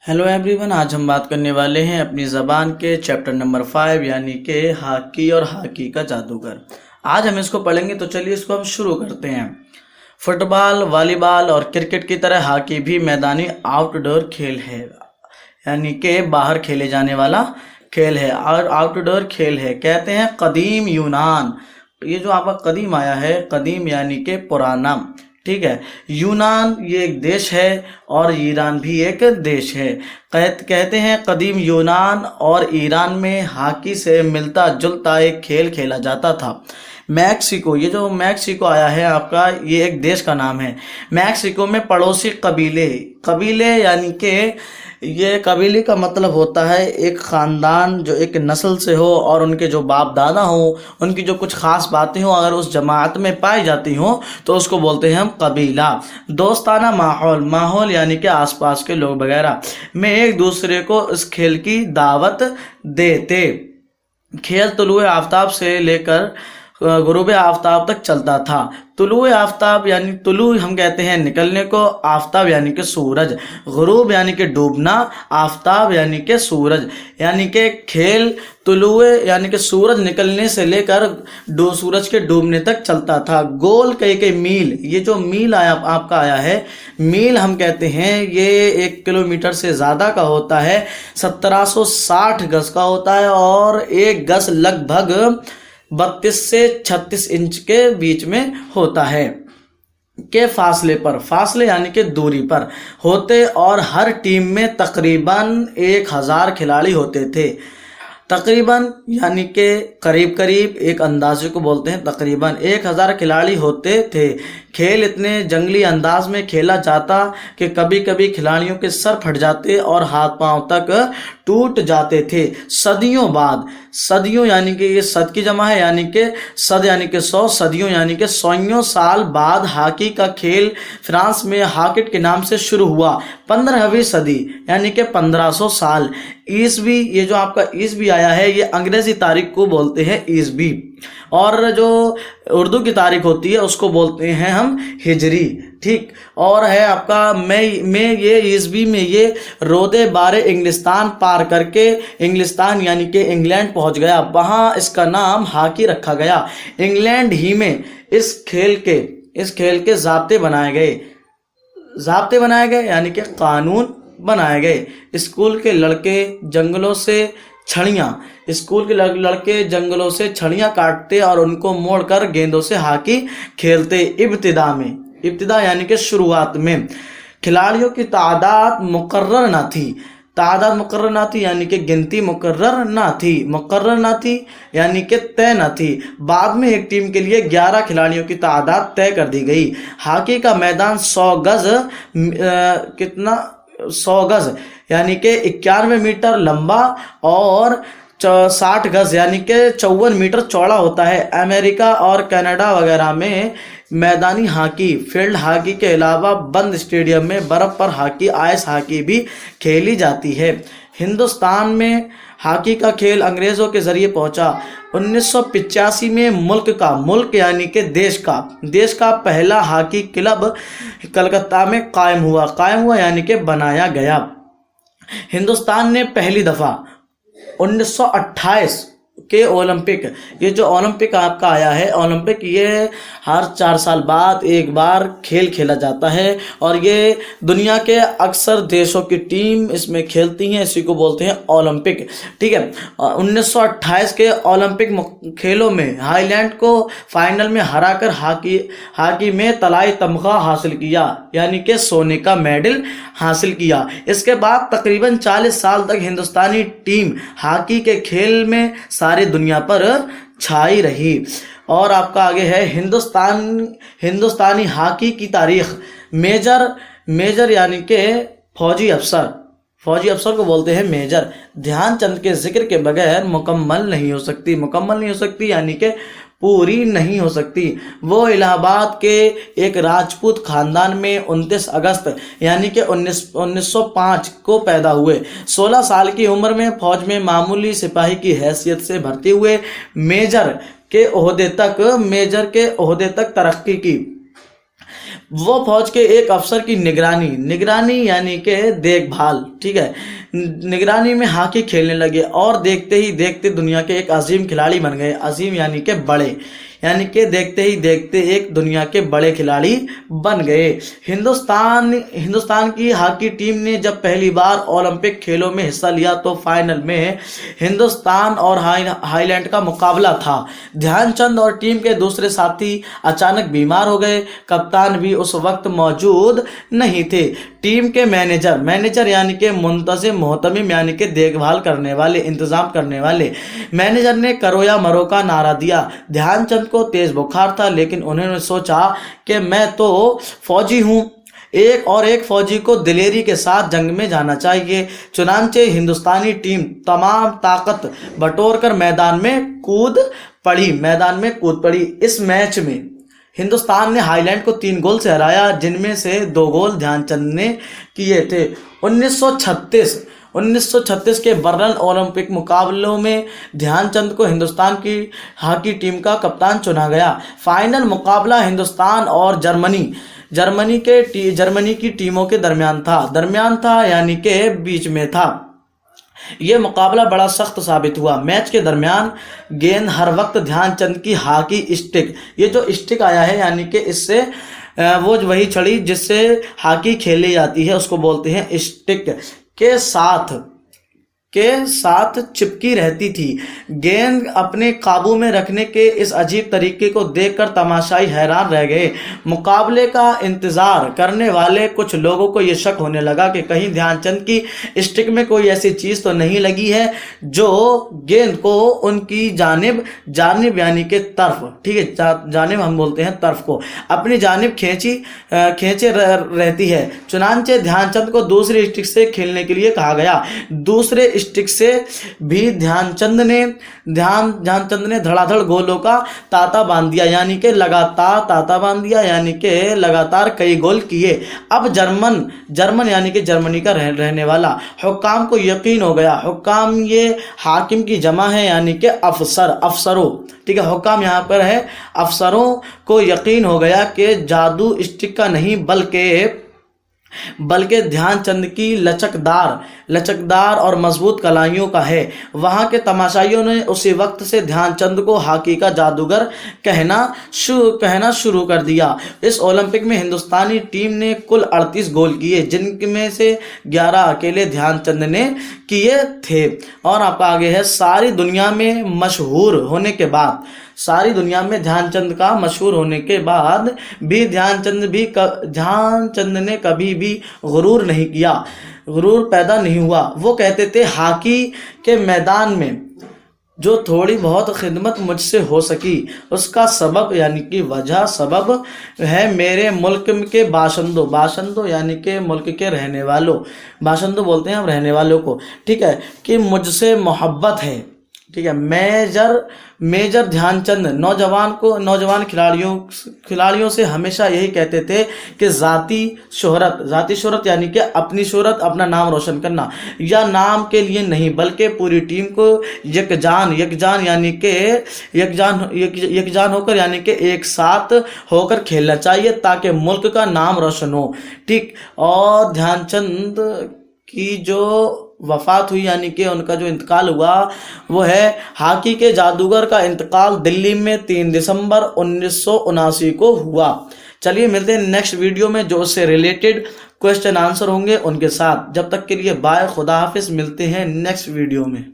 Hello everyone, आज हम बात करने वाले हैं अपनी ज़बान के चैप्टर नंबर 5 यानी कि हॉकी और हॉकी का जादूगर। आज हम इसको पढ़ेंगे, तो चलिए इसको हम शुरू करते हैं। फुटबॉल, वॉलीबॉल और क्रिकेट की तरह हॉकी भी मैदानी आउटडोर खेल है, यानी कि बाहर खेले जाने वाला खेल है और आउटडोर खेल है। कहते हैं कदीम यूनान, ये जो आपका कदीम आया है, कदीम यानी कि पुराना, ठीक है। यूनान ये एक देश है और ईरान भी एक देश है। कहते हैं कदीम यूनान और ईरान में हॉकी से मिलता जुलता एक खेल खेला जाता था। मैक्सिको, ये जो मैक्सिको आया है आपका, ये एक देश का नाम है। मैक्सिको में पड़ोसी कबीले यानी कि ये कबीले का मतलब होता है एक ख़ानदान जो एक नस्ल से हो और उनके जो बाप दादा हो, उनकी जो कुछ ख़ास बातें हो अगर उस जमात में पाई जाती हो तो उसको बोलते हैं हम कबीला। दोस्ताना माहौल यानी कि आसपास के लोग वगैरह में एक दूसरे को इस खेल की दावत देते। खेल तुलुए आफताब से लेकर गुरूब आफ्ताब तक चलता था। तुलुए आफ्ताब यानी तुलु हम कहते हैं निकलने को, आफ्ताब यानी कि सूरज, गुरूब यानी कि डूबना, आफ्ताब यानी कि सूरज, यानी कि खेल तुलुए यानी कि सूरज निकलने से लेकर सूरज के डूबने तक चलता था। गोल कई मील, ये जो मील आपका आया है, मील हम कहते हैं ये 1 किलोमीटर से ज़्यादा का होता है, 1760 गज का होता है और एक गज लगभग 32 से 36 इंच के बीच में होता है के फासले यानी कि दूरी पर होते और हर टीम में तकरीबन 1000 खिलाड़ी होते थे। तकरीबन यानी कि करीब करीब, एक अंदाजे को बोलते हैं तकरीबन 1000 खिलाड़ी होते थे। खेल इतने जंगली अंदाज में खेला जाता कि कभी कभी खिलाड़ियों के सर फट जाते और हाथ पांव तक टूट जाते थे। सदियों यानी कि ये सद की जमा है, यानी कि सद यानी कि 100, सदियों यानी कि 100 साल बाद हॉकी का खेल फ्रांस में हॉकेट के नाम से शुरू हुआ। 15वीं सदी यानी कि 1500 साल। ईसवी, ये जो आपका ईसवी आया है ये अंग्रेजी तारीख को बोलते हैं ईसवी, और जो उर्दू की तारीख होती है उसको बोलते हैं हम हिजरी, ठीक। और है आपका मई में, ये ईसवी में ये रोदे बारे इंग्लिस्तान पार करके इंग्लिस्तान यानी कि इंग्लैंड पहुंच गया, वहां इसका नाम हॉकी रखा गया। इंग्लैंड ही में इस खेल के ज़ाब्ते बनाए गए यानी कि कानून बनाए गए। स्कूल के लड़के जंगलों से छड़ियाँ काटते और उनको मोड़कर गेंदों से हॉकी खेलते। इब्तिदा यानी कि शुरुआत में खिलाड़ियों की तादाद मुकर्रर ना थी यानी कि गिनती मुकर्रर ना थी यानी कि तय न थी। बाद में एक टीम के लिए 11 खिलाड़ियों की तादाद तय कर दी गई। हॉकी का मैदान 100 गज यानी कि 91 मीटर लंबा और 60 गज यानी कि 54 मीटर चौड़ा होता है। अमेरिका और कनाडा वगैरह में मैदानी हॉकी, फील्ड हॉकी के अलावा बंद स्टेडियम में बर्फ पर हॉकी, आइस हॉकी भी खेली जाती है। हिंदुस्तान में हॉकी का खेल अंग्रेज़ों के जरिए पहुंचा। 1985 में मुल्क यानी कि देश का पहला हॉकी क्लब कलकत्ता में कायम हुआ यानी कि बनाया गया। हिंदुस्तान ने पहली दफ़ा 1928 के ओलंपिक, ये जो ओलंपिक आपका आया है, ओलंपिक ये हर 4 साल बाद एक बार खेल खेला जाता है और ये दुनिया के अक्सर देशों की टीम इसमें खेलती हैं, इसी को बोलते हैं ओलंपिक, ठीक है। 1928 के ओलंपिक खेलों में हाईलैंड को फाइनल में हराकर हॉकी में तलाई तमगा हासिल किया यानी कि सोने का मेडल हासिल किया। इसके बाद तकरीबन 40 साल तक हिंदुस्तानी टीम हॉकी के खेल में सारी दुनिया पर छाई रही। और आपका आगे है हिंदुस्तानी हॉकी की तारीख। मेजर यानी कि फौजी अफसर को बोलते हैं मेजर। ध्यानचंद के जिक्र के बगैर मुकम्मल नहीं हो सकती यानी कि पूरी नहीं हो सकती। वो इलाहाबाद के एक राजपूत खानदान में 29 अगस्त यानी कि 1905 को पैदा हुए। 16 साल की उम्र में फौज में मामूली सिपाही की हैसियत से भर्ती हुए। मेजर के ओहदे तक तरक्की की। वो फौज के एक अफसर की निगरानी यानी कि देखभाल, ठीक है, निगरानी में हॉकी खेलने लगे और देखते ही देखते दुनिया के एक अजीम खिलाड़ी बन गए। अजीम यानी कि बड़े, यानी कि देखते ही देखते एक दुनिया के बड़े खिलाड़ी बन गए। हिंदुस्तान की हॉकी टीम ने जब पहली बार ओलंपिक खेलों में हिस्सा लिया तो फाइनल में हिंदुस्तान और हाईलैंड का मुकाबला था। ध्यानचंद और टीम के दूसरे साथी अचानक बीमार हो गए। कप्तान भी उस वक्त मौजूद नहीं थे। टीम के मैनेजर यानी कि मुंतजिम मोहतमिम यानी कि देखभाल करने वाले, इंतजाम करने वाले मैनेजर ने करो या मरो का नारा दिया। ध्यानचंद को तेज बुखार था, लेकिन उन्होंने सोचा कि मैं तो फौजी हूं, एक फौजी को दिलेरी के साथ जंग में जाना चाहिए। चुनांचे हिंदुस्तानी टीम तमाम ताकत बटोरकर मैदान में कूद पड़ी। इस मैच में हिंदुस्तान ने हाईलैंड को 3 गोल से हराया, जिनमें से 2 गोल ध्यानचंद ने किए थे। 1936 के बर्लिन ओलंपिक मुकाबलों में ध्यानचंद को हिंदुस्तान की हॉकी टीम का कप्तान चुना गया। फाइनल मुकाबला हिंदुस्तान और जर्मनी की टीमों के दरमियान था यानी कि बीच में था। यह मुकाबला बड़ा सख्त साबित हुआ। मैच के दरमियान गेंद हर वक्त ध्यानचंद की हॉकी स्टिक, ये जो स्टिक आया है यानी कि इससे वो वही छड़ी जिससे हॉकी खेली जाती है उसको बोलते हैं स्टिक, के साथ चिपकी रहती थी। गेंद अपने काबू में रखने के इस अजीब तरीके को देखकर तमाशाई हैरान रह गए। मुकाबले का इंतजार करने वाले कुछ लोगों को यह शक होने लगा कि कहीं ध्यानचंद की स्टिक में कोई ऐसी चीज तो नहीं लगी है जो गेंद को उनकी जानिब यानी कि तरफ, ठीक है, जानिब हम बोलते हैं तरफ को, अपनी जानिब खींचे रहती है। चुनांचे ध्यानचंद को दूसरी स्टिक से खेलने के लिए कहा गया। दूसरे स्टिक से भी ध्यानचंद ने धड़ाधड़ गोलों का तांता बांध दिया, यानी कि लगातार कई गोल किए। अब जर्मन यानी कि जर्मनी का रहने वाला हुक्काम को यकीन हो गया। हुक्काम ये हाकिम की जमा है यानी कि अफसरों, ठीक है, हुक्काम यहाँ पर है। अफसरों को यकीन हो गया कि जादू स्टिक का नहीं बल्कि ध्यानचंद की लचकदार और मजबूत कलाइयों का है। वहां के तमाशाइयों ने उसी वक्त से ध्यानचंद को हॉकी का जादूगर कहना शुरू कर दिया। इस ओलंपिक में हिंदुस्तानी टीम ने कुल 38 गोल किए, जिनमें से 11 अकेले ध्यानचंद ने किए थे। और आपका आगे है, सारी दुनिया में ध्यानचंद का मशहूर होने के बाद भी ध्यानचंद ने कभी भी गुरूर पैदा नहीं हुआ। वो कहते थे, हॉकी के मैदान में जो थोड़ी बहुत खिदमत मुझसे हो सकी उसका सबब यानी कि सबब है मेरे मुल्क के बाशिंदों यानी कि मुल्क के रहने वालों, बाशिंदों बोलते हैं हम रहने वालों को, ठीक है, कि मुझसे मोहब्बत है, ठीक है। मेजर ध्यानचंद नौजवान खिलाड़ियों से हमेशा यही कहते थे कि जाती शोहरत यानी कि अपनी शोहरत, अपना नाम रोशन करना, या नाम के लिए नहीं बल्कि पूरी टीम को यकजान होकर यानी कि एक साथ होकर खेलना चाहिए ताकि मुल्क का नाम रोशन हो, ठीक। और ध्यानचंद की जो वफात हुई यानी कि उनका जो इंतकाल हुआ वो है, हॉकी के जादूगर का इंतकाल दिल्ली में 3 दिसंबर 1979 को हुआ। चलिए मिलते हैं नेक्स्ट वीडियो में जो उससे रिलेटेड क्वेश्चन आंसर होंगे उनके साथ। जब तक के लिए बाय, खुदा हाफिज, मिलते हैं नेक्स्ट वीडियो में।